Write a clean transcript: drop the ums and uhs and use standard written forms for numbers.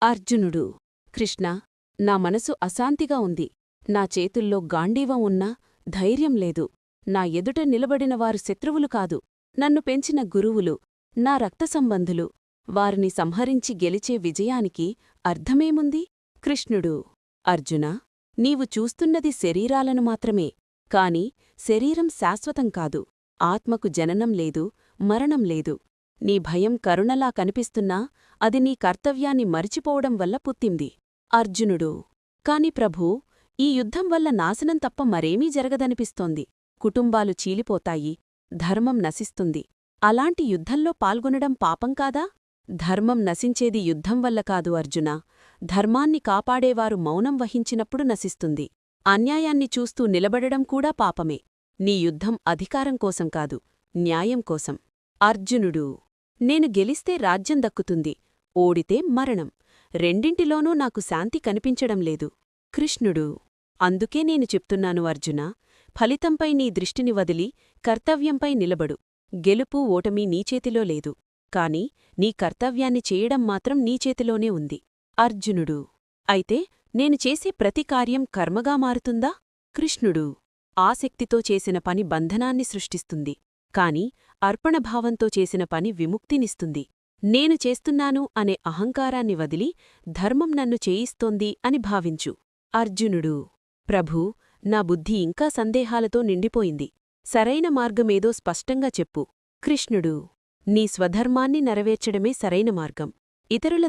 అర్జునుడు. కృష్ణా, నా మనసు అశాంతిగా ఉంది. నా చేతుల్లో గాండీవం ఉన్నా ధైర్యం లేదు. నా ఎదుట నిలబడినవారు శత్రువులు కాదు, నన్ను పెంచిన గురువులు, నా రక్తసంబంధులు. వారిని సంహరించి గెలిచే విజయానికి అర్థమేముంది? కృష్ణుడు. అర్జునా, నీవు చూస్తున్నది శరీరాలను మాత్రమే. కాని శరీరం శాశ్వతం కాదు. ఆత్మకు జననం లేదు, మరణం లేదు. నీ భయం కరుణలా కనిపిస్తున్నా అది నీ కర్తవ్యాన్ని మరిచిపోవడం వల్ల పుట్టింది. అర్జునుడు. కాని ప్రభూ, ఈ యుద్ధం వల్ల నాశనం తప్ప మరేమీ జరగదనిపిస్తోంది. కుటుంబాలు చీలిపోతాయి, ధర్మం నశిస్తుంది. అలాంటి యుద్ధంలో పాల్గొనడం పాపం కాదా? ధర్మం నశించేది యుద్ధం వల్ల కాదు అర్జునా. ధర్మాన్ని కాపాడేవారు మౌనం వహించినప్పుడు నశిస్తుంది. అన్యాయాన్ని చూస్తూ నిలబడడం కూడా పాపమే. నీ యుద్ధం అధికారం కోసం కాదు, న్యాయం కోసం. అర్జునుడు. నేను గెలిస్తే రాజ్యం దక్కుతుంది, ఓడితే మరణం. రెండింటిలోనూ నాకు శాంతి కనిపించడం లేదు. కృష్ణుడు. అందుకే నేను చెప్తున్నాను అర్జునా, ఫలితంపై నీ దృష్టిని వదిలి కర్తవ్యంపై నిలబడు. గెలుపు ఓటమి నీచేతిలో లేదు, కాని నీ కర్తవ్యాన్ని చేయడం మాత్రం నీచేతిలోనే ఉంది. అర్జునుడు. అయితే నేను చేసే ప్రతి కార్యం కర్మగా మారుతుందా? కృష్ణుడు. ఆసక్తితో చేసిన పని బంధనాన్ని సృష్టిస్తుంది, కాని అర్పణభావంతో చేసిన పని విముక్తినిస్తుంది. నేను చేస్తున్నాను అనే అహంకారాన్ని వదిలి ధర్మం నన్ను చేయిస్తోంది అని భావించు. అర్జునుడు. ప్రభూ, నా బుద్ధి ఇంకా సందేహాలతో నిండిపోయింది. సరైన మార్గమేదో స్పష్టంగా చెప్పు. కృష్ణుడు. నీ స్వధర్మాన్ని నెరవేర్చడమే సరైన మార్గం. ఇతరుల